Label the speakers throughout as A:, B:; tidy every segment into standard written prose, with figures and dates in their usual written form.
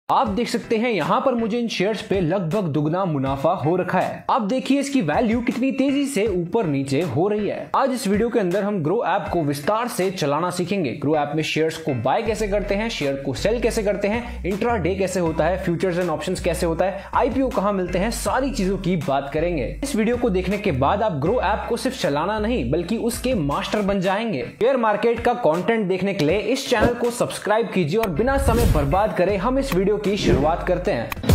A: आप देख सकते हैं यहाँ पर मुझे इन शेयर्स पे लगभग दुगना मुनाफा हो रखा है। अब देखिए इसकी वैल्यू कितनी तेजी से ऊपर नीचे हो रही है। आज इस वीडियो के अंदर हम ग्रो ऐप को विस्तार से चलाना सीखेंगे। ग्रो ऐप में शेयर्स को बाय कैसे करते हैं, शेयर को सेल कैसे करते हैं, इंट्रा डे कैसे होता है, फ्यूचर्स एंड ऑप्शंस कैसे होता है, आईपीओ कहाँ मिलते हैं, सारी चीजों की बात करेंगे। इस वीडियो को देखने के बाद आप ग्रो ऐप को सिर्फ चलाना नहीं बल्कि उसके मास्टर बन जाएंगे। शेयर मार्केट का कंटेंट देखने के लिए इस चैनल को सब्सक्राइब कीजिए और बिना समय बर्बाद करे हम इस वीडियो की शुरुआत करते हैं।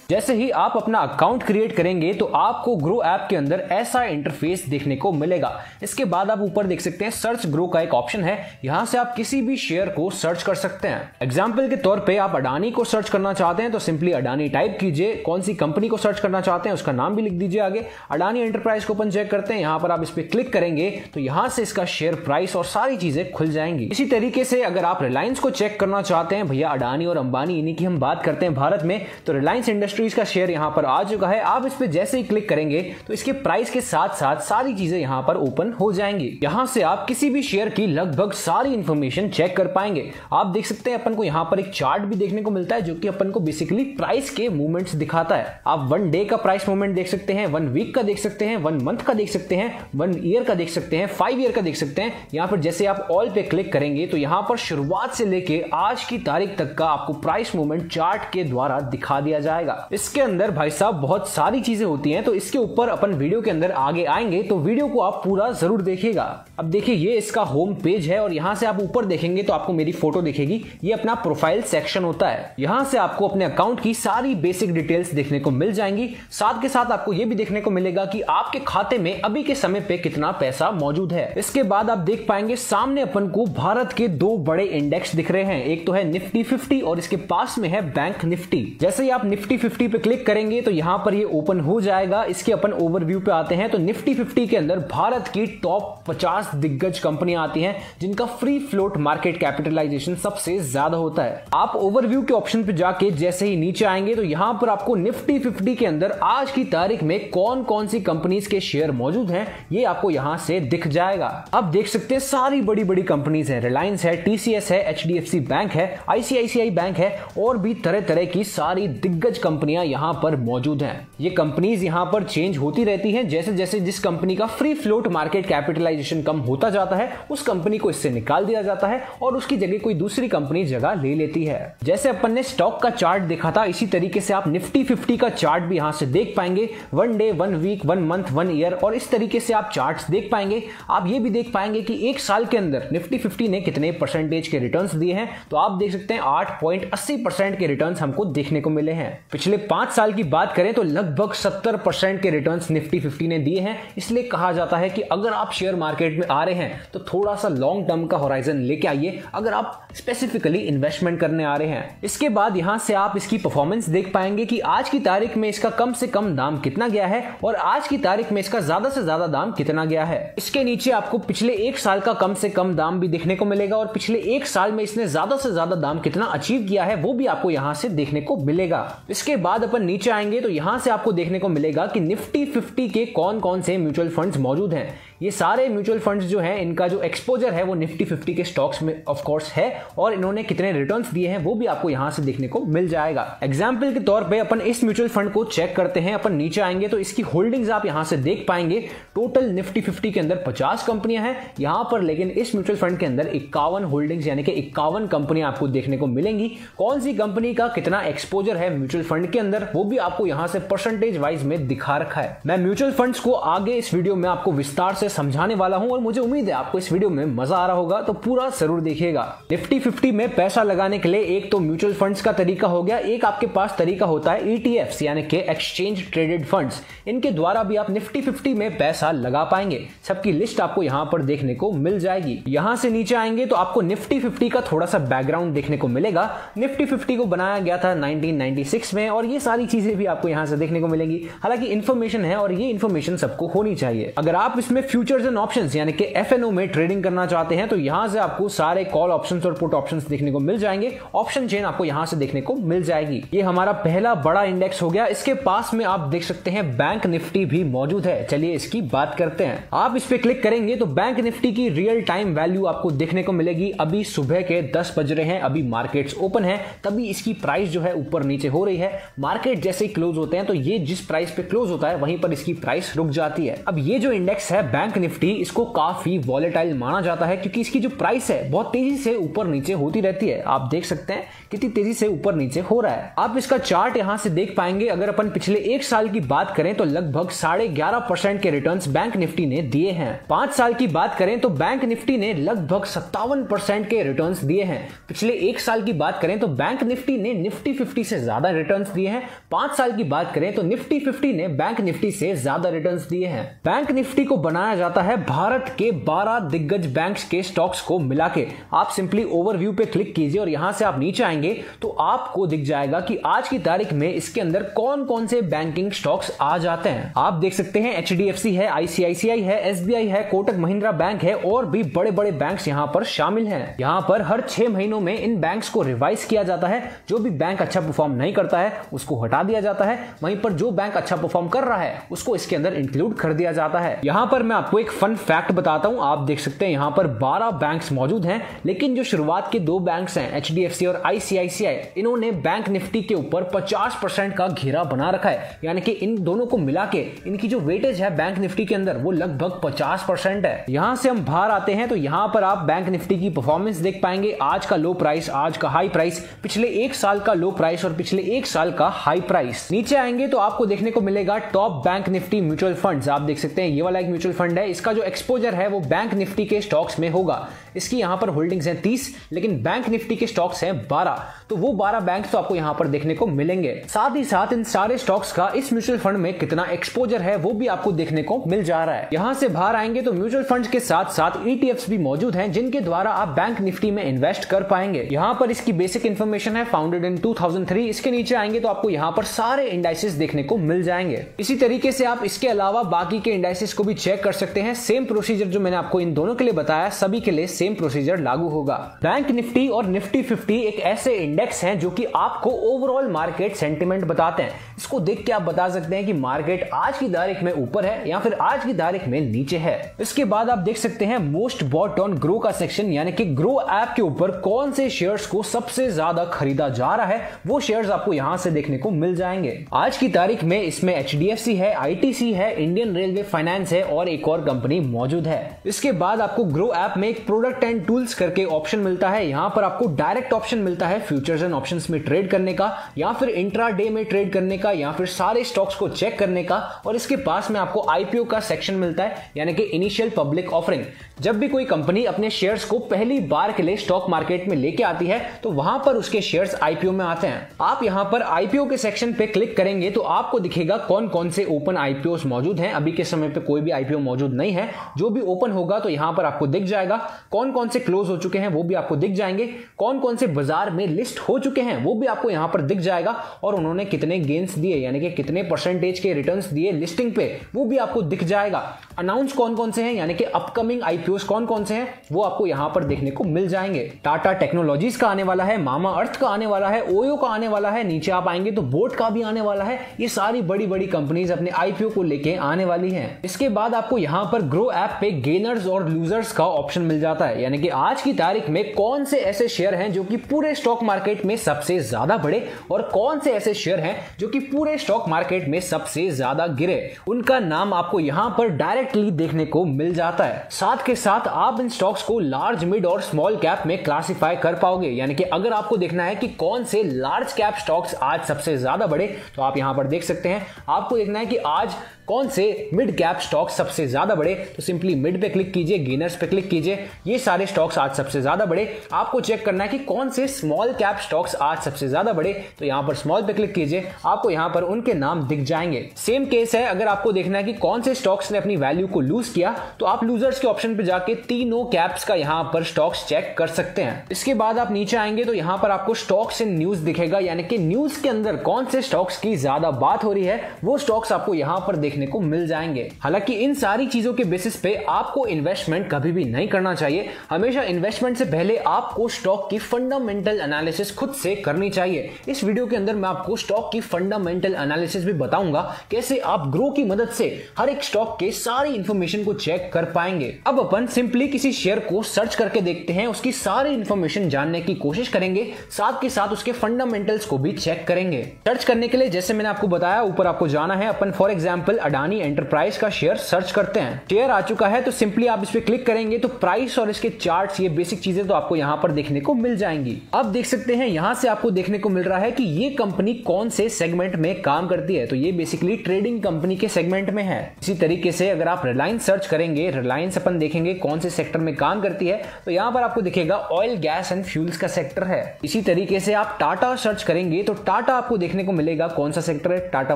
A: जैसे ही आप अपना अकाउंट क्रिएट करेंगे तो आपको ग्रो ऐप के अंदर ऐसा इंटरफेस देखने को मिलेगा। इसके बाद आप ऊपर देख सकते हैं सर्च ग्रो का एक ऑप्शन है। यहां से आप किसी भी शेयर को सर्च कर सकते हैं। एग्जाम्पल के तौर पे आप अडानी को सर्च करना चाहते हैं तो सिंपली अडानी टाइप कीजिए। कौन सी कंपनी को सर्च करना चाहते हैं उसका नाम भी लिख दीजिए आगे। अडानी एंटरप्राइज को अपन चेक करते हैं। यहां पर आप इस पर क्लिक करेंगे तो यहां से इसका शेयर प्राइस और सारी चीजें खुल जाएंगी। इसी तरीके से अगर आप रिलायंस को चेक करना चाहते हैं, भैया अडानी और अंबानी इन्हीं की हम बात करते हैं भारत में, तो रिलायंस इंडस्ट्रीज का शेयर यहां पर आ चुका है। आप इस पे जैसे ही क्लिक करेंगे तो इसके प्राइस के साथ साथ सारी चीजें यहां पर ओपन हो जाएंगी। यहां से आप किसी भी शेयर की लगभग सारी इंफॉर्मेशन चेक कर पाएंगे। आप देख सकते हैं अपन को यहां पर एक चार्ट भी देखने को मिलता है जो कि अपन को बेसिकली प्राइस के मूवमेंट्स दिखाता है। आप 1 डे का प्राइस मूवमेंट देख सकते हैं, 1 वीक का देख सकते हैं, 1 मंथ का देख सकते हैं, 1 ईयर का देख सकते हैं, 5 ईयर का देख सकते हैं। यहां पर जैसे आप ऑल पे क्लिक करेंगे तो यहां पर शुरुआत से लेके आज की तारीख तक का आपको प्राइस मूवमेंट चार्ट के द्वारा दिखा दिया जाएगा। इसके अंदर भाई साहब बहुत सारी चीजें होती हैं, तो इसके ऊपर अपन वीडियो के अंदर आगे आएंगे तो वीडियो को आप पूरा जरूर देखिएगा। अब देखिए ये इसका होम पेज है और यहां से आप ऊपर देखेंगे तो आपको मेरी फोटो दिखेगी। ये अपना प्रोफाइल सेक्शन होता है। यहां से आपको अपने अकाउंट की सारी बेसिक डिटेल्स देखने को मिल जाएंगी। साथ के साथ आपको यह भी देखने को मिलेगा कि आपके खाते में अभी के समय पे कितना पैसा मौजूद है। इसके बाद आप देख पाएंगे सामने अपन को भारत के 2 बड़े इंडेक्स दिख रहे हैं। एक तो है निफ्टी 50 और इसके पास में है बैंक निफ्टी। जैसे ही आप निफ्टी 50 पे क्लिक करेंगे तो यहां पर ये ओपन हो जाएगा। इसके अपन ओवरव्यू पे आते हैं तो निफ्टी 50 के अंदर भारत की टॉप 50 दिग्गज कंपनियां आती हैं जिनका फ्री फ्लोट मार्केट कैपिटलाइजेशन सबसे ज्यादा होता है। आप ओवरव्यू के ऑप्शन पे जाके जैसे ही नीचे आएंगे तो यहां पर आपको निफ्टी 50 के अंदर आज की तारीख में कौन कौन सी कंपनीज के शेयर मौजूद हैं ये आपको यहां से दिख जाएगा। अब देख सकते हैं सारी बड़ी बड़ी कंपनीज है। रिलायंस है, टीसीएस है, एचडीएफसी बैंक है, आईसीआईसीआई बैंक है और भी तरह तरह की सारी दिग्गज कंपनियां यहां पर मौजूद हैं। ये कंपनीज यहां पर चेंज होती रहती हैं। जैसे जैसे जिस कंपनी का फ्री फ्लोट मार्केट कैपिटलाइजेशन कम होता जाता है उस कंपनी को इससे निकाल दिया जाता है और उसकी जगह कोई दूसरी कंपनी जगह ले लेती है। जैसे अपन ने स्टॉक का चार्ट देखा था इसी तरीके से आप निफ्टी 50 का चार्ट भी यहां से देख पाएंगे। 1 डे, 1 वीक, 1 मंथ, 1 ईयर और इस तरीके से आप चार्ट्स देख पाएंगे। आप ये भी देख पाएंगे कि एक साल के अंदर निफ्टी 50 ने कितने परसेंटेज के रिटर्न्स दिए हैं। तो आप देख सकते हैं 8.80% के रिटर्न्स हमको देखने को मिले हैं। पिछले 5 साल की बात करें तो लगभग 70% के रिटर्न्स निफ्टी 50 ने दिए हैं। इसलिए कहा जाता है कि अगर आप शेयर मार्केट में आ रहे हैं तो थोड़ा सा लॉन्ग टर्म का होराइजन लेके आइए अगर आप स्पेसिफिकली इन्वेस्टमेंट करने आ रहे हैं। इसके बाद यहां से आप इसकी परफॉर्मेंस देख पाएंगे कि आज की तारीख में इसका कम से कम दाम कितना गया है और आज की तारीख में इसका ज्यादा से ज्यादा दाम कितना गया है। इसके नीचे आपको पिछले 1 साल का कम से कम दाम भी देखने को मिलेगा और पिछले 1 साल में इसने ज्यादा से ज्यादा दाम कितना अचीव किया है वो भी आपको यहां से देखने को मिलेगा। इसके बाद अपन नीचे आएंगे तो यहां से आपको देखने को मिलेगा कि निफ्टी 50 के कौन कौन से म्यूचुअल फंड्स मौजूद हैं। ये सारे म्यूचुअल फंड्स जो हैं इनका जो एक्सपोजर है वो निफ्टी 50 के स्टॉक्स में ऑफ कोर्स है और इन्होंने कितने रिटर्न्स दिए हैं वो भी आपको यहां से देखने को मिल जाएगा। एग्जांपल के तौर पे अपन इस म्यूचुअल फंड को चेक करते हैं। अपन नीचे आएंगे तो इसकी होल्डिंग्स आप यहां से देख पाएंगे। टोटल निफ्टी 50 के अंदर 50 कंपनियां हैं यहां पर, लेकिन इस म्यूचुअल फंड के अंदर 51 होल्डिंग्स यानी कि 51 कंपनियां आपको देखने को मिलेंगी। कौन सी कंपनी का कितना एक्सपोजर है म्यूचुअल फंड के अंदर वो भी आपको यहां से परसेंटेज वाइज में दिखा रखा है। मैं म्यूचुअल फंड्स को आगे इस वीडियो में आपको विस्तार से समझाने वाला हूं और मुझे उम्मीद है आपको इस वीडियो में मजा आ रहा होगा, तो पूरा जरूर देखिएगा। निफ्टी 50 में पैसा लगाने के लिए एक तो म्यूचुअल फंड्स का तरीका हो गया, एक आपके पास तरीका होता है ETFs यानी कि एक्सचेंज ट्रेडेड फंड्स। इनके द्वारा भी आप निफ्टी 50 में पैसा लगा पाएंगे। सबकी लिस्ट आपको यहां पर देखने को मिल जाएगी। यहां से नीचे आएंगे तो आपको निफ्टी 50 का थोड़ा सा बैकग्राउंड देखने को मिलेगा। निफ्टी 50 को बनाया गया था 1996 में और ये सारी चीजें भी आपको यहां से देखने को मिलेंगी। हालांकि इंफॉर्मेशन है और ये इंफॉर्मेशन सबको होनी चाहिए। अगर आप इसमें फ्यूचर्स एंड ऑप्शंस यानी कि FNO में ट्रेडिंग करना चाहते हैं तो यहां से आपको सारे कॉल ऑप्शंस और पुट ऑप्शंस देखने को मिल जाएंगे। ऑप्शन चेन आपको यहां से देखने को मिल जाएगी। ये हमारा पहला बड़ा इंडेक्स हो गया। इसके पास में आप देख सकते हैं बैंक निफ्टी भी मौजूद है। चलिए इसकी बात करते हैं। आप इस पे क्लिक करेंगे तो बैंक निफ्टी की रियल टाइम वैल्यू आपको देखने को मिलेगी। अभी सुबह के 10 बज रहे हैं, अभी मार्केट्स ओपन है, तभी इसकी प्राइस जो है ऊपर नीचे हो रही है। मार्केट जैसे ही क्लोज होते हैं तो ये जिस प्राइस पे क्लोज होता है वहीं पर इसकी प्राइस रुक जाती है। अब ये जो इंडेक्स है बैंक निफ्टी, इसको काफी वॉलेटाइल माना जाता है क्योंकि इसकी जो प्राइस है बहुत तेजी से ऊपर नीचे होती रहती है। आप देख सकते हैं कितनी तेजी से ऊपर नीचे हो रहा है। आप इसका चार्ट यहां से देख पाएंगे। अगर अपन पिछले 1 साल की बात करें तो लगभग 11.5% के रिटर्न्स बैंक निफ्टी ने दिए हैं। 5 साल की बात करें तो बैंक निफ्टी ने लगभग 57% के रिटर्न्स दिए हैं। पिछले 1 साल की बात करें तो बैंक निफ्टी ने निफ्टी 50 से ज्यादा रिटर्न्स दिए हैं। 5 साल की बात करें तो निफ्टी 50 ने बैंक निफ्टी से ज्यादा रिटर्न्स दिए हैं। बैंक निफ्टी को बनाया जाता है भारत के 12 दिग्गज बैंक्स के स्टॉक्स को मिला के। आप सिंपली ओवरव्यू पे क्लिक कीजिए और यहां से आप नीचे आएंगे तो आपको दिख जाएगा कि आज की तारीख में इसके अंदर कौन कौन से बैंकिंग स्टॉक्स आ जाते हैं। आप देख सकते हैं HDFC है, ICICI है, SBI है, कोटक महिंद्रा बैंक है और भी बड़े बड़े बैंक्स यहां पर शामिल हैं। यहां पर हर 6 महीनों में इन बैंक्स को रिवाइज किया जाता है। जो भी बैंक अच्छा परफॉर्म नहीं करता है उसको हटा दिया जाता है, वहीं पर जो बैंक अच्छा परफॉर्म कर रहा है उसको इसके अंदर इंक्लूड कर दिया जाता है। यहां पर मैं आपको एक फन फैक्ट बताता हूं। आप देख सकते हैं यहां पर 12 बैंक्स मौजूद हैं, लेकिन जो शुरुआत के 2 बैंक्स हैं HDFC और ICICI, इन्होंने बैंक निफ्टी के ऊपर 50% का घेरा बना रखा है। यानी कि इन दोनों को मिला के इनकी जो वेटेज है बैंक निफ्टी के अंदर वो लगभग 50% है। यहां से हम बाहर आते हैं तो यहां पर आप बैंक निफ्टी की परफॉर्मेंस देख पाएंगे। आज का लो प्राइस, आज का हाई प्राइस, पिछले 1 साल का लो प्राइस और पिछले 1 साल का हाई प्राइस। नीचे आएंगे तो आपको देखने को मिलेगा top bank Nifty mutual funds. आप देख सकते हैं ये वाला एक म्यूचुअल फंड है। इसका जो एक्सपोजर है वो बैंक निफ्टी के स्टॉक्स में होगा। इसकी यहां पर होल्डिंग्स हैं 30, लेकिन बैंक निफ्टी के स्टॉक्स हैं 12। तो वो 12 बैंक तो आपको यहां पर देखने को मिलेंगे। साथ ही साथ इन सारे स्टॉक्स का इस म्यूचुअल फंड में कितना एक्सपोजर है वो भी आपको देखने को मिल जा रहा है। यहां से बाहर आएंगे तो म्यूचुअल फंड्स के साथ साथ ETFs भी मौजूद हैं जिनके द्वारा आप बैंक निफ्टी में इन्वेस्ट कर पाएंगे। यहां पर इसकी बेसिक इंफॉर्मेशन है, फाउंडेड इन 2003। इसके नीचे आएंगे तो आपको यहां पर सारे इंडाइसेस देखने को मिल जाएंगे। इसी तरीके से आप इसके अलावा बाकी के इंडाइसेस को भी चेक कर सकते हैं। सेम प्रोसीजर जो मैंने आपको इन दोनों के लिए बताया, सभी के लिए सेम प्रोसीजर लागू होगा। बैंक निफ्टी और निफ्टी 50 एक ऐसे इंडेक्स हैं जो कि आपको ओवरऑल मार्केट सेंटीमेंट बताते हैं। इसको देख के आप बता सकते हैं कि मार्केट आज की तारीख में ऊपर है या फिर आज की तारीख में नीचे है। इसके बाद आप देख सकते हैं मोस्ट बॉट ऑन ग्रो का सेक्शन, यानी कि ग्रो ऐप के ऊपर कौन से शेयर्स को सबसे ज्यादा खरीदा जा रहा है वो शेयर्स आपको यहां से देखने को मिल जाएंगे। आज की तारीख में इसमें HDFC है, ITC है, इंडियन रेलवे फाइनेंस है और एक और कंपनी मौजूद है। इसके बाद आपको ग्रो ऐप में एक प्रोडक्ट एंड टूल्स करके ऑप्शन मिलता है। यहां पर आपको डायरेक्ट ऑप्शन मिलता है फ्यूचर्स एंड ऑप्शंस में ट्रेड करने का, या फिर इंट्रा डे में ट्रेड करने का, या फिर सारे स्टॉक्स को चेक करने का। और इसके पास में आपको IPO का सेक्शन मिलता है, यानी कि इनिशियल पब्लिक ऑफरिंग। जब भी कोई कंपनी अपने शेयर्स को पहली बार के लिए स्टॉक मार्केट में लेके आती है तो वहां पर उसके शेयर्स IPO में आते हैं। आप यहां पर IPO के सेक्शन पे क्लिक करेंगे तो आपको दिखेगा कौन कौन से ओपन IPOs मौजूद हैं। अभी के समय पे कोई भी IPO मौजूद नहीं है। जो भी ओपन होगा तो यहां पर आपको दिख जाएगा। कौन कौन से क्लोज हो चुके हैं वो भी आपको दिख जाएंगे। कौन कौन से बाजार में लिस्ट हो चुके हैं वो भी आपको यहां पर दिख जाएगा। और उन्होंने कितने गेन्स दिए, यानी कि कितने परसेंटेज के रिटर्न्स दिए लिस्टिंग पे, वो भी आपको दिख जाएगा। अनाउंस कौन कौन से हैं, यानी कि अपकमिंग IPOs कौन कौन से हैं, वो आपको यहां पर देखने को मिल जाएंगे। टाटा टेक्नोलॉजीज का आने वाला है, मामा अर्थ का आने वाला है, ओयो का आने वाला है, नीचे आप आएंगे तो बोट का भी आने वाला है। ये सारी बड़ी बड़ी कंपनीज अपने IPO को लेके आने वाली हैं। इसके बाद आपको यहां पर ग्रो ऐप पे गेनर्स और लूजर्स का ऑप्शन मिल जाता है, यानी कि आज की तारीख में कौन से ऐसे शेयर हैं जो कि पूरे स्टॉक मार्केट में सबसे ज्यादा बढ़े और कौन से ऐसे शेयर हैं जो कि पूरे स्टॉक मार्केट में सबसे ज्यादा गिरे। उनका नाम आपको यहां पर डायरेक्टली देखने को मिल जाता है। साथ के साथ आप इन स्टॉक्स को लार्ज, मिड और स्मॉल कैप में क्लासिफाई कर पाओगे, यानी कि अगर आपको देखना है कि कौन से लार्ज कैप स्टॉक्स आज सबसे ज्यादा बढ़े तो आप यहां पर देख सकते हैं। आपको देखना है कि आज कौन से मिड कैप स्टॉक्स सबसे ज्यादा बढ़े तो सिंपली मिड पे क्लिक कीजिए, गेनर्स पे क्लिक कीजिए। ये सारे स्टॉक्स आज सबसे ज्यादा बढ़े। आपको चेक करना है कि कौन से स्मॉल कैप स्टॉक्स आज सबसे ज्यादा बढ़े तो यहां पर स्मॉल पे क्लिक कीजिए। आपको यहां पर उनके नाम दिख जाएंगे। सेम केस है, अगर आपको देखना है कि कौन से स्टॉक्स ने अपनी वैल्यू को लूज किया तो आप लूजर्स के ऑप्शन पे जाके तीनों कैप्स का यहां पर स्टॉक्स चेक कर सकते हैं। इसके बाद आप नीचे आएंगे तो यहां पर आपको स्टॉक्स इन न्यूज दिखेगा, यानी कि न्यूज के अंदर कौन से स्टॉक्स की ज्यादा बात हो रही है वो स्टॉक्स आपको यहां पर देखने को मिल जाएंगे। हालांकि इन सारी सारी चीजों के बेसिस पे आपको इन्वेस्टमेंट कभी भी नहीं करना चाहिए। हमेशा इन्वेस्टमेंट से पहले आपको स्टॉक की फंडामेंटल एनालिसिस खुद से करनी चाहिए। इस वीडियो के अंदर मैं आपको स्टॉक की फंडामेंटल एनालिसिस भी बताऊंगा, कैसे आप ग्रो की मदद से हर एक स्टॉक के सारी इंफॉर्मेशन को चेक कर पाएंगे। अब अपन सिंपली किसी शेयर को सर्च करके देखते हैं, उसकी सारी इंफॉर्मेशन जानने की कोशिश करेंगे, साथ के साथ उसके फंडामेंटल्स को भी चेक करेंगे। सर्च करने के लिए जैसे मैंने आपको बताया, ऊपर आपको जाना है। अपन फॉर एग्जांपल अडानी एंटरप्राइज का शेयर सर्च करते हैं। शेयर आ चुका है तो सिंपली आप इस पे क्लिक करेंगे तो प्राइस और इसके चार्ट्स, ये बेसिक चीजें तो आपको यहां पर देखने को मिल जाएंगी। अब देख सकते हैं यहां से आपको देखने को मिल रहा है कि ये कंपनी कौन से सेगमेंट में काम करती है। तो ये बेसिकली ट्रेडिंग कंपनी के सेगमेंट में है। इसी तरीके से अगर आप रिलायंस सर्च करेंगे, रिलायंस अपन देखेंगे कौन से सेक्टर में काम करती है, तो यहां पर आपको दिखेगा ऑयल गैस एंड फ्यूल्स का सेक्टर है। इसी तरीके से आप टाटा सर्च करेंगे तो टाटा आपको देखने को मिलेगा कौन सा सेक्टर है। टाटा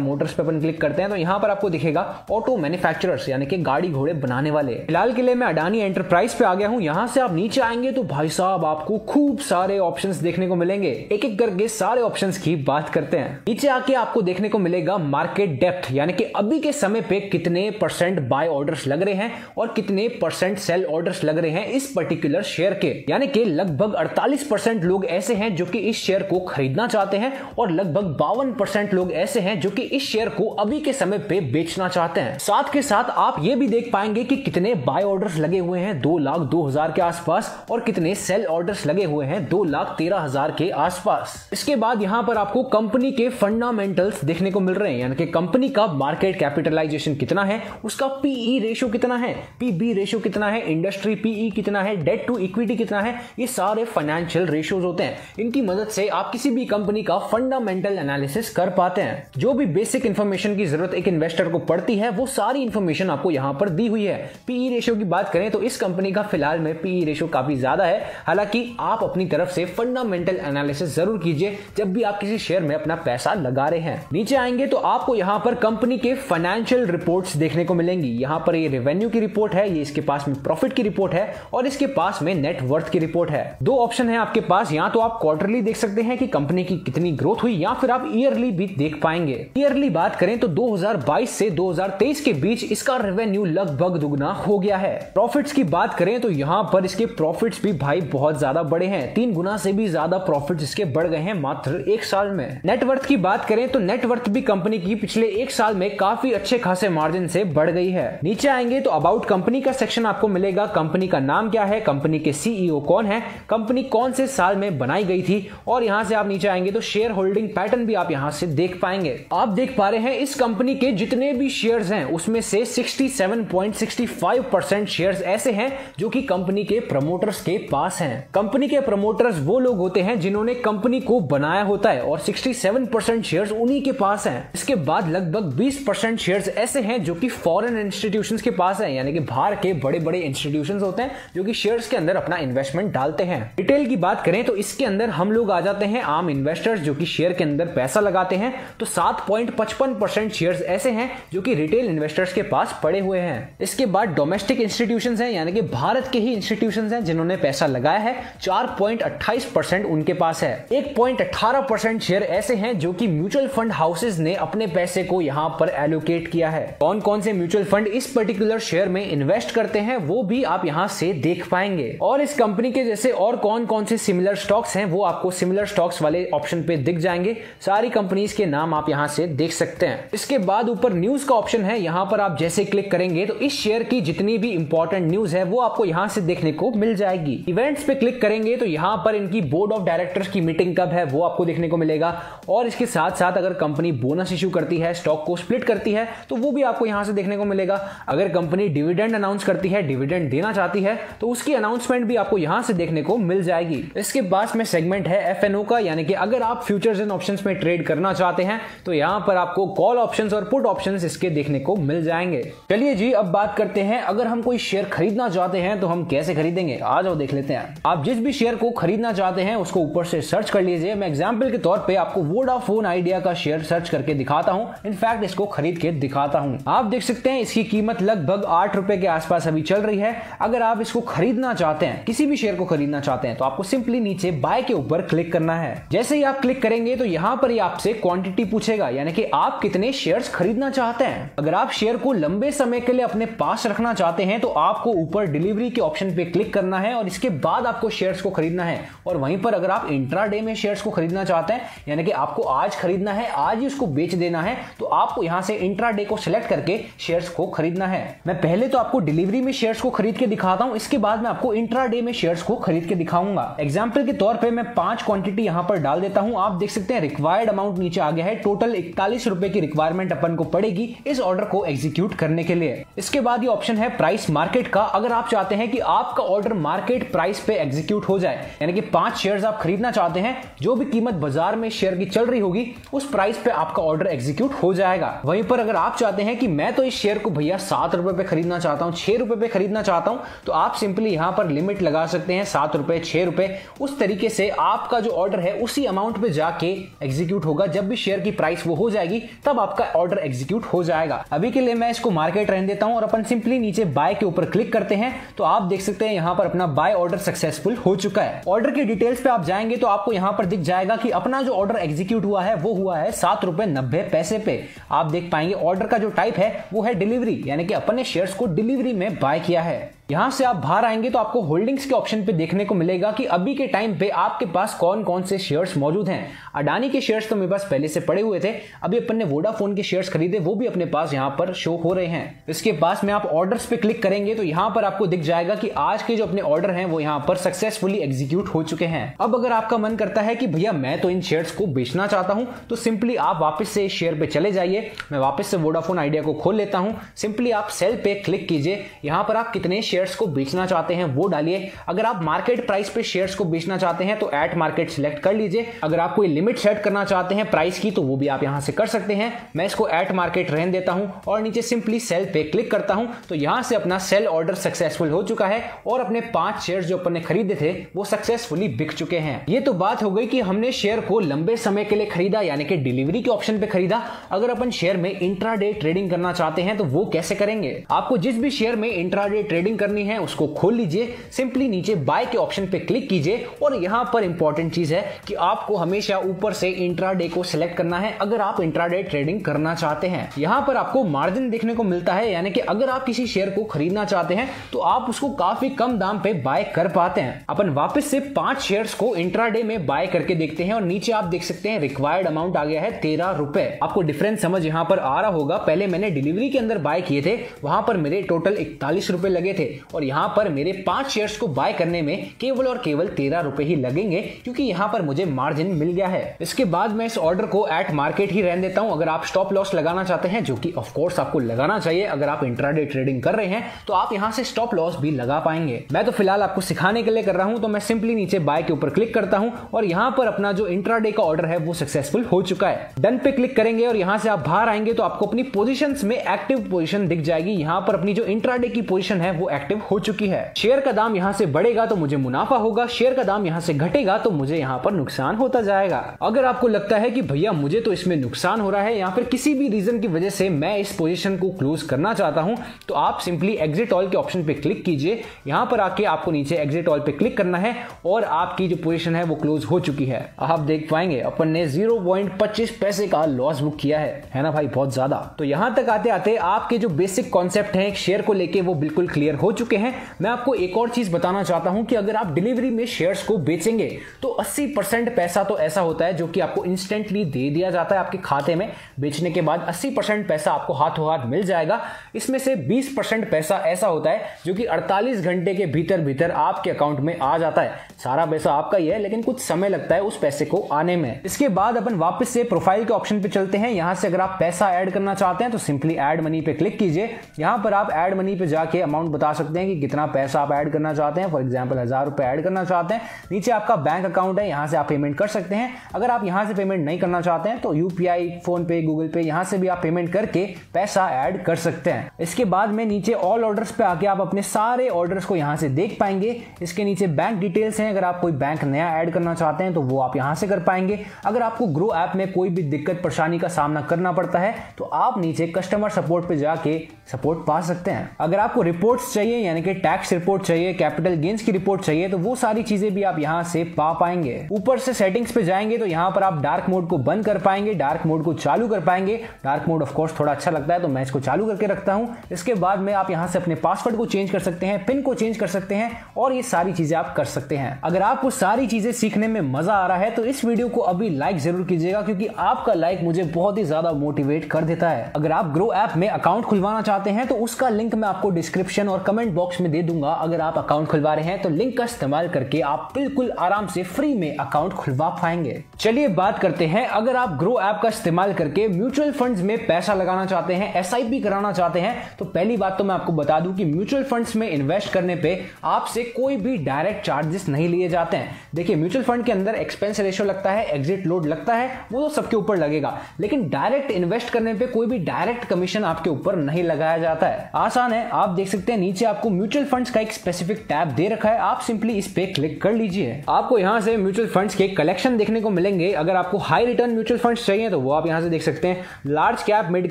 A: मोटर्स पे अपन क्लिक करते हैं तो यहां पर आपको दिखेगा ऑटो मैन्युफैक्चरर्स, यानी कि गाड़ी घोड़े बनाने वाले। फिलहाल के लिए मैं अडानी एंटरप्राइज पे आ गया हूं। यहां से आप नीचे आएंगे तो भाई साहब आपको खूब सारे ऑप्शंस देखने को मिलेंगे। एक एक करके सारे ऑप्शंस की बात करते हैं। नीचे आके आपको देखने को मिलेगा मार्केट डेप्थ, यानी कि अभी के समय पे कितने परसेंट बाय ऑर्डर्स लग रहे हैं और कितने परसेंट सेल ऑर्डर्स लग रहे हैं इस पर्टिकुलर शेयर के। यानी कि लगभग 48% लोग ऐसे हैं जो कि इस शेयर को खरीदना चाहते हैं और लगभग 52% लोग ऐसे हैं जो कि इस शेयर को अभी के समय पे बेचना चाहते हैं। साथ के साथ आप ये भी देख पाएंगे कि कितने बाय ऑर्डर्स लगे हुए हैं 2,02,000 के आसपास और कितने सेल ऑर्डर्स लगे हुए हैं 2,13,000 के आसपास। इसके बाद यहां पर आपको कंपनी के फंडामेंटल्स देखने को मिल रहे हैं, यानी कि कंपनी का मार्केट कैपिटलाइजेशन कितना है, उसका पीई रेशियो कितना है, पीबी रेशियो कितना है, इंडस्ट्री पीई कितना है, डेट टू इक्विटी कितना है। ये सारे फाइनेंशियल रेशियोज होते हैं। इनकी मदद से आप किसी भी कंपनी का फंडामेंटल एनालिसिस कर पाते हैं। जो भी बेसिक इंफॉर्मेशन की जरूरत एक इन्वेस्टर को पड़ती है वो सारी इंफॉर्मेशन आपको यहां पर दी हुई है। पीई रेशियो की बात करें तो इस कंपनी का फिलहाल में पीई रेशियो काफी ज्यादा है। हालांकि आप अपनी तरफ से फंडामेंटल एनालिसिस जरूर कीजिए जब भी आप किसी शेयर में अपना पैसा लगा रहे हैं। नीचे आएंगे तो आपको यहां पर कंपनी के फाइनेंशियल रिपोर्ट्स देखने को मिलेंगी। यहां पर ये रेवेन्यू की रिपोर्ट है, ये इसके पास में प्रॉफिट की रिपोर्ट है और इसके पास में नेट वर्थ की रिपोर्ट है। दो ऑप्शन है आपके पास, या तो आप क्वार्टरली देख सकते हैं कि कंपनी की कितनी ग्रोथ हुई, या फिर आप ईयरली भी देख पाएंगे। ईयरली बात करें तो 2022 से 2023 के बीच इसका रेवेन्यू लगभग दुगना हो गया है। प्रॉफिट्स की बात करें तो यहां पर इसके प्रॉफिट्स भी भाई बहुत ज्यादा बड़े हैं, 3 गुना से भी ज्यादा प्रॉफिट्स इसके बढ़ गए हैं मात्र 1 साल में। नेटवर्थ की बात करें तो नेटवर्थ भी कंपनी की पिछले 1 साल में काफी अच्छे खासे मार्जिन से बढ़ गई है। नीचे आएंगे तो अबाउट कंपनी का सेक्शन आपको मिलेगा। कंपनी का नाम क्या है, कंपनी के सीईओ कौन है, कंपनी कौन से साल में बनाई गई थी, और यहां से आप नीचे आएंगे तो शेयर होल्डिंग पैटर्न भी आप यहां से देख पाएंगे। आप देख पा रहे हैं इस कंपनी के जितने भी शेयर्स हैं उसमें से 67.65% शेयर्स ऐसे हैं जो कि कंपनी के प्रमोटर्स के पास हैं। कंपनी के प्रमोटर्स वो लोग होते हैं जिन्होंने कंपनी को बनाया होता है और 67% शेयर्स उन्हीं के पास हैं। इसके बाद लगभग 20% शेयर्स ऐसे हैं जो कि फॉरेन इंस्टीट्यूशंस के पास हैं, यानी कि बाहर के बड़े बड़े इंस्टीट्यूशंस होते हैं जो कि शेयर्स के अंदर अपना इन्वेस्टमेंट डालते हैं। रिटेल की बात करें तो इसके अंदर हम लोग आ जाते हैं आम इन्वेस्टर्स जो कि शेयर के अंदर पैसा लगाते हैं। तो 7.55% शेयर्स ऐसे हैं जो कि रिटेल इन्वेस्टर्स के पास पड़े हुए हैं। इसके बाद डोमेस्टिक इंस्टीट्यूशंस हैं, यानी कि भारत के ही इंस्टीट्यूशंस हैं जिन्होंने पैसा लगाया है, 4.28% उनके पास है। 1.18% शेयर ऐसे हैं जो कि म्यूचुअल फंड हाउसेज ने अपने पैसे को यहां पर एलोकेट किया है। कौन कौन से म्यूचुअल फंड इस पर्टिकुलर शेयर में इन्वेस्ट करते हैं वो भी आप यहां से देख पाएंगे। और इस कंपनी के जैसे और कौन कौन से सिमिलर स्टॉक्स हैं वो आपको सिमिलर स्टॉक्स वाले ऑप्शन पे दिख जाएंगे। सारी कंपनीज के नाम आप यहां से देख सकते हैं। इसके बाद ऊपर न्यूज का ऑप्शन है, यहां पर आप जैसे क्लिक करेंगे तो इस शेयर की जितनी भी इंपॉर्टेंट न्यूज है वो आपको यहां से देखने को मिल जाएगी। इवेंट्स पे क्लिक करेंगे तो यहां पर इनकी बोर्ड ऑफ डायरेक्टर्स की मीटिंग कब है वो आपको देखने को मिलेगा। और इसके साथ साथ अगर कंपनी बोनस इश्यू करती है, स्टॉक को स्प्लिट करती है, तो वो भी आपको यहां से देखने को मिलेगा। अगर कंपनी डिविडेंड अनाउंस करती है, डिविडेंड देना चाहती है, तो उसकी अनाउंसमेंट भी आपको यहां से देखने को मिल जाएगी। इसके पास में सेगमेंट है एफएनओ का, यानी कि अगर आप फ्यूचर्स एंड ऑप्शंस में ट्रेड करना चाहते हैं तो यहां पर आपको कॉल ऑप्शंस और पुट ऑप्शंस इसके देखने को मिल जाएंगे। चलिए जी अब बात करते हैं, अगर हम कोई शेयर खरीदना चाहते हैं तो हम कैसे खरीदेंगे, आ जाओ देख लेते हैं। आप जिस भी शेयर को खरीदना चाहते हैं उसको ऊपर से सर्च कर लीजिए। मैं एग्जांपल के तौर पे आपको वोडाफोन आइडिया का शेयर सर्च करके दिखाता हूं, इनफैक्ट इसको खरीद के दिखाता हूं। आप देख सकते हैं इसकी कीमत लगभग 8 रुपए के आसपास अभी चल रही है। अगर आप इसको खरीदना चाहते हैं, किसी भी शेयर को खरीदना चाहते हैं, तो आपको सिंपली नीचे बाय के ऊपर क्लिक करना है। जैसे ही आप क्लिक करेंगे तो यहां पर आपसे क्वांटिटी पूछेगा, यानी कि आप कितने शेयर्स खरीदना चाहते हैं। अगर आप शेयर को लंबे समय समय के लिए अपने पास रखना चाहते हैं तो आपको ऊपर डिलीवरी के ऑप्शन पे क्लिक करना है और इसके बाद आपको शेयर्स को खरीदना है। और वहीं पर अगर आप इंट्राडे में शेयर्स को खरीदना चाहते हैं, यानी कि आपको आज खरीदना है, आज ही उसको बेच देना है, तो आपको यहां से इंट्राडे को सिलेक्ट करके शेयर्स को खरीदना है। मैं पहले तो आपको डिलीवरी में शेयर्स को खरीद के दिखाता हूं, इसके बाद मैं आपको इंट्राडे में शेयर्स को खरीद के दिखाऊंगा। एग्जांपल के तौर पे मैं 5 क्वांटिटी यहां पर डाल देता हूं। आप देख सकते हैं रिक्वायर्ड अमाउंट नीचे आ गया है। टोटल 41 रुपए की रिक्वायरमेंट अपन को पड़ेगी इस ऑर्डर को एग्जीक्यूट करने के लिए। इसके बाद ये ऑप्शन है प्राइस मार्केट का। अगर आप चाहते हैं कि आपका ऑर्डर मार्केट प्राइस पे एग्जीक्यूट हो जाए, यानी कि 5 शेयर्स आप खरीदना चाहते हैं, जो भी कीमत बाजार में शेयर की चल रही होगी उस प्राइस पे आपका ऑर्डर एग्जीक्यूट हो जाएगा। वहीं पर अगर आप चाहते हैं कि मैं तो इस शेयर को भैया 7 रुपए पे खरीदना चाहता हूं, 6 रुपए पे खरीदना चाहता हूं, तो आप सिंपली यहां पर लिमिट लगा सकते हैं 7 रुपए, 6 रुपए। उस तरीके से आपका जो ऑर्डर है उसी अमाउंट पे जाके एग्जीक्यूट होगा। जब भी शेयर की प्राइस वो हो जाएगी तब आपका ऑर्डर एग्जीक्यूट हो जाएगा। अभी के लिए मैं इसको मार्केट रहने देता हूं और अपन सिंपली नीचे बाय के ऊपर क्लिक करते हैं तो आप देख सकते हैं यहां पर अपना बाय ऑर्डर सक्सेसफुल हो चुका है। ऑर्डर की डिटेल्स पे आप जाएंगे तो आपको यहां पर दिख जाएगा कि अपना जो ऑर्डर एग्जीक्यूट हुआ है वो हुआ है 7 रुपए 90 पैसे पे। आप देख पाएंगे ऑर्डर का जो टाइप है वो है डिलीवरी, यानी कि अपन ने शेयर्स को डिलीवरी में बाय किया है। यहां से आप बाहर आएंगे तो आपको होल्डिंग्स के ऑप्शन पे देखने को मिलेगा कि अभी के टाइम पे आपके पास कौन कौन से शेयर्स मौजूद हैं। अडानी के शेयर्स तो मेरे पास पहले से पड़े हुए थे, अभी अपन ने वोडाफोन के शेयर्स खरीदे, वो भी अपने पास यहां पर शो हो रहे हैं। इसके पास में आप ऑर्डर्स पे क्लिक करेंगे तो यहां पर आपको दिख जाएगा कि आज के जो अपने ऑर्डर हैं वो यहां पर सक्सेसफुली एग्जीक्यूट हो चुके हैं। अब अगर आपका मन करता है कि भैया मैं तो इन शेयर्स को बेचना चाहता हूं, तो सिंपली आप वापस से इस शेयर पे चले जाइए। मैं वापस से वोडाफोन आइडिया को खोल लेता हूं। सिंपली आप सेल पे क्लिक कीजिए। यहां पर आप कितने शेयर्स को बेचना चाहते हैं वो डालिए। अगर आप मार्केट प्राइस पे शेयर्स को बेचना चाहते हैं तो एट मार्केट सिलेक्ट कर लीजिए। अगर आप कोई लिमिट सेट करना चाहते हैं प्राइस की तो वो भी आप यहां से कर सकते हैं। मैं इसको एट मार्केट रहने देता हूं और नीचे सिंपली सेल पे क्लिक करता हूं तो यहां से अपना सेल ऑर्डर सक्सेसफुल हो चुका है और अपने 5 शेयर्स जो अपन ने खरीदे थे वो सक्सेसफुली बिक चुके हैं। ये तो बात हो गई कि हमने शेयर को लंबे समय के लिए खरीदा, यानी कि डिलीवरी के ऑप्शन पे खरीदा। अगर अपन शेयर में इंट्राडे ट्रेडिंग करना चाहते हैं तो वो कैसे करेंगे? आपको जिस भी शेयर में इंट्राडे ट्रेडिंग करनी है उसको खोल लीजिए, सिंपली नीचे बाय के ऑप्शन पे क्लिक कीजिए और यहां पर इंपॉर्टेंट चीज है कि आपको हमेशा ऊपर से इंट्राडे को सिलेक्ट करना है अगर आप इंट्राडे ट्रेडिंग करना चाहते हैं। यहां पर आपको मार्जिन देखने को मिलता है, यानी कि अगर आप किसी शेयर को खरीदना चाहते हैं तो आप उसको काफी कम दाम पे बाय कर पाते हैं। अपन वापस से 5 शेयर्स को इंट्राडे में बाय करके देखते हैं और नीचे आप देख सकते हैं रिक्वायर्ड अमाउंट आ गया है 13 रुपए। आपको डिफरेंस समझ यहां पर आ रहा होगा। पहले मैंने डिलीवरी के अंदर बाय किए थे, वहां पर मेरे टोटल 41 रुपए लगे थे और यहां पर मेरे 5 शेयर्स को बाय करने में केवल और केवल 13 रुपए ही लगेंगे, क्योंकि यहां पर मुझे मार्जिन मिल गया है। इसके बाद मैं इस ऑर्डर को एट मार्केट ही रहने देता हूं। अगर आप स्टॉप लॉस लगाना चाहते हैं, जो कि ऑफ कोर्स आपको लगाना चाहिए, अगर आप इंट्राडे ट्रेडिंग कर रहे हैं तो आप यहां से स्टॉप लॉस भी लगा पाएंगे। मैं तो फिलहाल आपको सिखाने के लिए कर रहा हूं, तो मैं सिंपली नीचे बाय के ऊपर क्लिक करता हूं और यहां पर अपना जो इंट्राडे का ऑर्डर है वो सक्सेसफुल हो चुका है। डन पे क्लिक करेंगे और यहां से आप बाहर आएंगे तो आपको अपनी पोजीशंस में एक्टिव पोजीशन दिख जाएगी। यहां पर अपनी जो इंट्राडे की पोजीशन है वो एक्टिव हो चुकी है। शेयर का दाम यहां से बढ़ेगा तो मुझे मुनाफा होगा, शेयर का दाम यहां से घटेगा तो मुझे यहां पर नुकसान होता जाएगा। अगर आपको लगता है कि भैया मुझे तो इसमें नुकसान हो रहा है या फिर किसी भी रीजन की वजह से मैं इस पोजीशन को क्लोज करना चाहता हूं, तो आप सिंपली एग्जिट ऑल के ऑप्शन पे क्लिक कीजिए। यहां पर आके आपको नीचे एग्जिट ऑल पे क्लिक करना है और आपकी जो पोजीशन है वो क्लोज हो चुकी है। आप देख पाएंगे अपन ने 0.25 पैसे का लॉस बुक किया है ना भाई, बहुत ज्यादा। तो यहां तक आते आते आपके जो बेसिक कॉन्सेप्ट है शेयर को लेके वो बिल्कुल क्लियर हो चुके हैं। मैं आपको एक और चीज बताना चाहता हूं कि अगर आप डिलीवरी में शेयर्स को बेचेंगे तो 80% पैसा तो ऐसा होता है जो कि आपको इंस्टेंटली दे दिया जाता है आपके खाते में। बेचने के बाद 80% पैसा आपको हाथों हाथ मिल जाएगा। इसमें से 20% पैसा ऐसा होता है जो कि 48 घंटे के भीतर भीतर आपके अकाउंट में आ जाता है। सारा पैसा आपका ही है, लेकिन कुछ समय लगता है उस पैसे को आने में। इसके बाद अपन वापस से प्रोफाइल के ऑप्शन पे चलते हैं। यहां से अगर आप पैसा ऐड करना चाहते हैं तो सिंपली ऐड मनी पे क्लिक कीजिए। यहां पर आप ऐड मनी पे जाके अमाउंट बता सकते हैं कि कितना पैसा आप ऐड करना चाहते हैं। फॉर एग्जांपल 1000 रुपए ऐड करना चाहते हैं। नीचे आपका बैंक अकाउंट है, यहां से आप पेमेंट कर सकते हैं। अगर आप यहां से पेमेंट नहीं करना चाहते हैं तो यूपीआई, फोन पे, गूगल पे, यहां से भी आप पेमेंट करके पैसा ऐड कर सकते हैं। इसके बाद में नीचे ऑल ऑर्डर्स पे आके आप अपने सारे ऑर्डर्स को यहां से देख पाएंगे। इसके नीचे बैंक डिटेल्स हैं, अगर आप कोई बैंक नया ऐड करना चाहते हैं तो वो आप यहां से कर पाएंगे। अगर आपको ग्रो ऐप में कोई भी दिक्कत परेशानी का सामना करना पड़ता है तो आप नीचे कस्टमर सपोर्ट पे जाके सपोर्ट पा सकते हैं। अगर आपको रिपोर्ट्स चाहिए यानी कि टैक्स रिपोर्ट चाहिए, कैपिटल गेन्स की रिपोर्ट चाहिए, तो वो सारी चीजें भी आप यहां से पा पाएंगे। ऊपर से सेटिंग्स पे जाएंगे तो यहां पर आप डार्क मोड को बंद कर पाएंगे, डार्क मोड को चालू कर पाएंगे। डार्क मोड ऑफ कोर्स थोड़ा अच्छा लगता है तो मैं इसको चालू करके रखता हूं। इसके बाद में आप यहां से अपने पासवर्ड को चेंज कर सकते हैं, पिन को चेंज कर सकते हैं और ये सारी चीजें आप कर सकते हैं। अगर आपको सारी चीजें सीखने में मजा आ रहा है तो इस वीडियो को अभी लाइक जरूर कीजिएगा, क्योंकि आपका लाइक मुझे बहुत ही ज्यादा मोटिवेट कर देता है। अगर आप ग्रो ऐप में अकाउंट खुलवाना चाहते हैं तो उसका लिंक मैं आपको डिस्क्रिप्शन और कमेंट बॉक्स में दे दूंगा। अगर आप अकाउंट खुलवा रहे हैं तो लिंक का इस्तेमाल करके आप बिल्कुल आराम से फ्री में अकाउंट खुलवा पाएंगे। चलिए बात करते हैं, अगर आप ग्रो ऐप का इस्तेमाल करके म्यूचुअल फंड्स में पैसा लगाना चाहते हैं, एसआईपी कराना चाहते हैं, तो पहली बात तो मैं आपको बता दूं कि म्यूचुअल फंड्स में इन्वेस्ट करने पे आपसे कोई भी डायरेक्ट चार्जेस नहीं लिए जाते हैं। देखिए, म्यूचुअल फंड के अंदर एक्सपेंस रेशियो लगता है, एग्जिट लोड लगता है, वो तो सबके ऊपर लगेगा, लेकिन डायरेक्ट इन्वेस्ट करने पे कोई भी डायरेक्ट कमीशन आपके ऊपर नहीं लगाया जाता है। आसान है, आप देख सकते हैं नीचे आपको म्यूचुअल फंड्स का एक स्पेसिफिक टैब दे रखा है, आप सिंपली इस पे क्लिक कर लीजिए। आपको यहां से म्यूचुअल फंड्स के कलेक्शन देखने को मिलेंगे। अगर आपको हाई रिटर्न म्यूचुअल फंड्स चाहिए तो वो आप यहां से देख सकते हैं, large cap, mid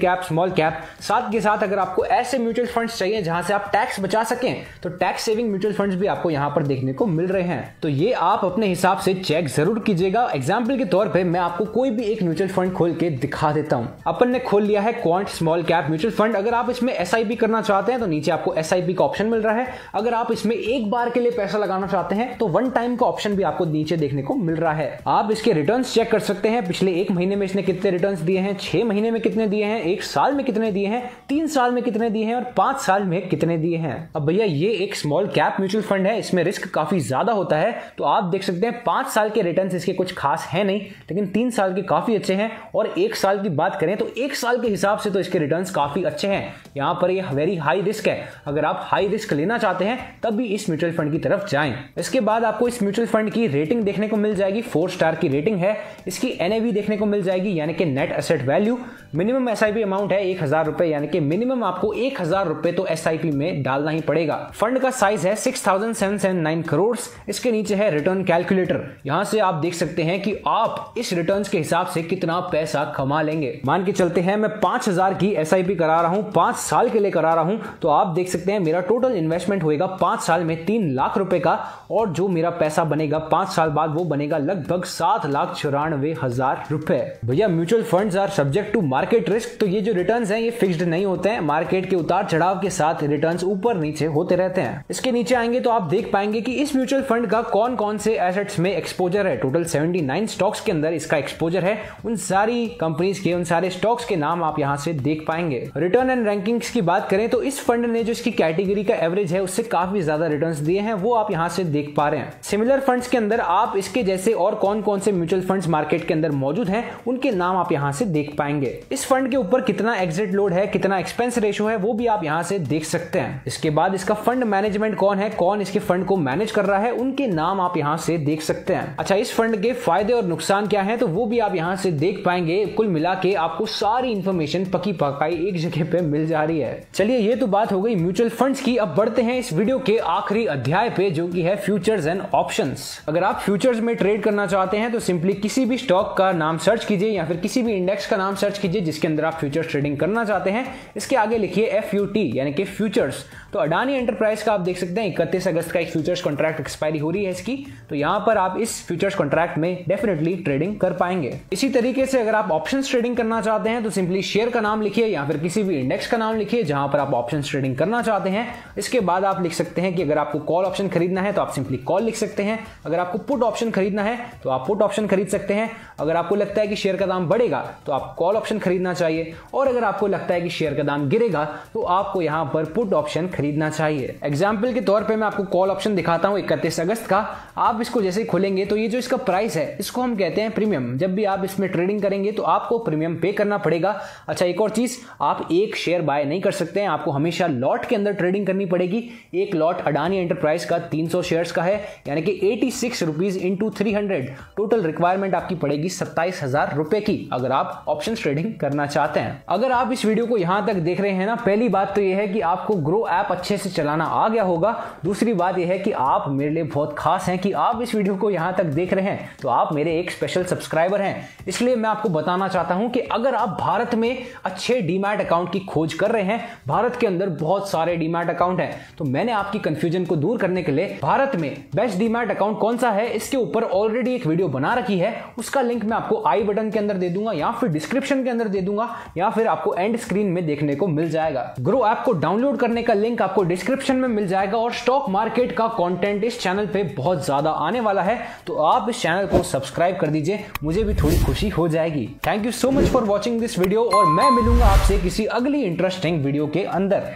A: cap, small cap. साथ के साथ अगर आपको ऐसे म्यूचुअल फंड्स चाहिए जहां से आप टैक्स बचा सकें तो टैक्स सेविंग म्यूचुअल फंड्स भी आपको यहां पर देखने को मिल रहे हैं। तो ये आप अपने हिसाब से चेक जरूर कीजिएगा। एग्जाम्पल के तौर पर मैं आपको कोई भी एक म्यूचुअल फंड खोल के दिखा देता हूं। अपन ने खोल लिया है quant small cap mutual fund. अगर आप इसमें एसआईपी करना चाहते हैं तो नीचे आपको एसआईपी का ऑप्शन मिल रहा है। अगर आप इसमें एक बार के लिए पैसा लगाना चाहते हैं तो वन टाइम का ऑप्शन भी आपको नीचे देखने को मिल रहा है। आप इसके रिटर्न्स चेक कर सकते हैं, पिछले एक महीने में इसने कितने रिटर्न्स दिए हैं, 6 महीने में कितने दिए हैं, 1 साल में कितने दिए हैं, 3 साल में कितने दिए हैं और 5 साल में कितने दिए हैं। अब भैया ये एक स्मॉल कैप म्यूचुअल फंड है, इसमें रिस्क काफी ज्यादा होता है, तो आप देख सकते हैं 5 साल के रिटर्न्स इसके कुछ खास है नहीं, लेकिन 3 साल के काफी अच्छे हैं। और 1 साल की बात करें तो 1 साल के हिसाब से तो इसके रिटर्न्स काफी अच्छे हैं। यहाँ पर ये वेरी हाई रिस्क है, अगर आप हाई रिस्क लेना चाहते हैं तब भी इस म्यूचुअल फंड की तरफ जाएं। इसके बाद आपको इस म्यूचुअल फंड की रेटिंग देखने को मिल जाएगी, 4 स्टार की रेटिंग है। इसकी एनएवी देखने को मिल जाएगी, यानी कि net asset value. Minimum SIP amount है 1000 रुपए, यानी कि मिनिमम आपको 1000 रुपए तो एसआईपी में डालना ही पड़ेगा। फंड का साइज है 6709 करोड़। इसके नीचे है रिटर्न कैलकुलेटर, यहां से आप देख सकते हैं कि आप इस रिटर्न्स के हिसाब से कितना पैसा कमा लेंगे। मान के चलते हैं मैं 5000 की एसआईपी करा रहा हूं, 5 साल के लिए करा रहा हूं, तो आप देख सकते हैं मेरा टोटल इन्वेस्टमेंट होएगा 5 साल में 3 लाख रुपए का, और जो मेरा पैसा बनेगा 5 साल बाद वो बनेगा लगभग 7,94,000 रुपए। भैया mutual funds are subject to market risk, तो ये जो रिटर्न्स हैं ये फिक्स्ड नहीं होते हैं, मार्केट के उतार चढ़ाव के साथ रिटर्न्स ऊपर नीचे होते रहते हैं। इसके नीचे आएंगे तो आप देख पाएंगे कि इस म्यूचुअल फंड का कौन कौन से एसेट्स में एक्सपोजर है। टोटल 79 स्टॉक्स के अंदर इसका एक्सपोजर है। उन सारी कंपनीज के, उन सारे स्टॉक्स के नाम आप यहां से देख पाएंगे। रिटर्न एंड रैंकिंग्स की बात करें तो इस फंड ने जो इसकी कैटेगरी का एवरेज है उससे काफी ज्यादा रिटर्न्स दिए हैं, वो आप यहां से देख पा रहे हैं। सिमिलर फंड्स के अंदर आप इसके जैसे और कौन कौन से म्यूचुअल फंड्स मार्केट के अंदर मौजूद हैं उनके नाम आप यहां से देख पाएंगे। इस फंड के ऊपर कितना एग्जिट लोड है, कितना एक्सपेंस रेशियो है, वो भी आप यहां से देख सकते हैं। इसके बाद इसका फंड मैनेजमेंट कौन है, कौन इसके फंड को मैनेज कर रहा है, उनके नाम आप यहां से देख सकते हैं। अच्छा, इस फंड के फायदे और नुकसान क्या है तो वो भी आप यहां से देख पाएंगे। कुल मिला के आपको सारी इंफॉर्मेशन पकी पकाई एक जगह पे मिल जा रही है। चलिए, ये तो बात हो गई म्यूचुअल फंड्स की। अब बढ़ते हैं इस वीडियो के आखिरी अध्याय पे, जो कि है फ्यूचर्स एंड ऑप्शंस। अगर आप फ्यूचर्स में ट्रेड करना चाहते हैं तो सिंपली किसी भी स्टॉक का नाम सर्च कीजिए या फिर किसी भी इंडेक्स का नाम सर्च कीजिए जिसके अंदर आप फ्यूचर्स ट्रेडिंग करना चाहते हैं। इसके आगे लिखिए FUT यानी कि फ्यूचर्स। तो अडानी एंटरप्राइज का आप देख सकते हैं 31 अगस्त का एक फ्यूचर्स कॉन्ट्रैक्ट एक्सपायरी हो रही है इसकी, तो यहां पर आप इस फ्यूचर्स कॉन्ट्रैक्ट में डेफिनेटली ट्रेडिंग कर पाएंगे। इसी तरीके से अगर आप ऑप्शंस ट्रेडिंग करना चाहते हैं तो सिंपली शेयर का नाम लिखिए या फिर किसी भी इंडेक्स का नाम लिखिए जहां पर आप ऑप्शंस ट्रेडिंग करना चाहते हैं। इसके बाद आप लिख सकते हैं कि अगर आपको कॉल ऑप्शन खरीदना है तो आप सिंपली कॉल लिख सकते हैं। अगर आपको पुट ऑप्शन खरीदना है तो आप पुट ऑप्शन खरीद सकते हैं। अगर आपको लगता है कि शेयर का दाम बढ़ेगा तो आप कॉल ऑप्शन खरीदना चाहिए, और अगर आपको लगता है कि शेयर का दाम गिरेगा तो आपको यहां पर पुट ऑप्शन खरीदना चाहिए। एग्जाम्पल के तौर पे मैं आपको कॉल ऑप्शन दिखाता हूं 31 अगस्त का। आप इसको जैसे ही खोलेंगे तो ये जो इसका प्राइस है इसको हम कहते हैं प्रीमियम। जब भी आप इसमें ट्रेडिंग करेंगे तो आपको प्रीमियम पे करना पड़ेगा। अच्छा, एक और चीज, आप एक शेयर बाय नहीं कर सकते हैं, आपको हमेशा लॉट के अंदर ट्रेडिंग करनी पड़ेगी। एक लॉट अडानी एंटरप्राइज का 300 शेयर्स का है, यानी कि 86 रुपीज इंटू 300। टोटल रिक्वायरमेंट आपकी पड़ेगी 27,000 रुपए की अगर आप ऑप्शन ट्रेडिंग करना चाहते हैं। अगर आप इस वीडियो को यहां तक देख रहे हैं ना, पहली बात तो यह है कि आपको ग्रो ऐप अच्छे से चलाना आ गया होगा। दूसरी बात यह है कि आप मेरे लिए बहुत बहुत खास हैं कि आप इस वीडियो को यहां तक देख रहे हैं, तो आप मेरे एक स्पेशल सब्सक्राइबर हैं। इसलिए मैं आपको बताना चाहता हूं कि अगर आप भारत में अच्छे डीमैट अकाउंट की खोज कर रहे हैं, भारत के अंदर बहुत सारे डीमैट अकाउंट हैं, तो मैंने आपकी कंफ्यूजन को दूर करने के लिए भारत में बेस्ट डीमैट अकाउंट कौन सा है इसके ऊपर ऑलरेडी एक वीडियो बना रखी है। उसका लिंक मैं आपको आई बटन के अंदर दे दूंगा या फिर डिस्क्रिप्शन के अंदर दे दूंगा या फिर आपको एंड स्क्रीन में देखने को मिल जाएगा। ग्रो ऐप को डाउनलोड करने का लिंक आपको डिस्क्रिप्शन में मिल जाएगा और स्टॉक मार्केट का कंटेंट इस चैनल पे बहुत ज्यादा आने वाला है, तो आप इस चैनल को सब्सक्राइब कर दीजिए, मुझे भी थोड़ी खुशी हो जाएगी। Thank you so much for watching this video और मैं मिलूंगा आपसे किसी अगली इंटरेस्टिंग वीडियो के अंदर।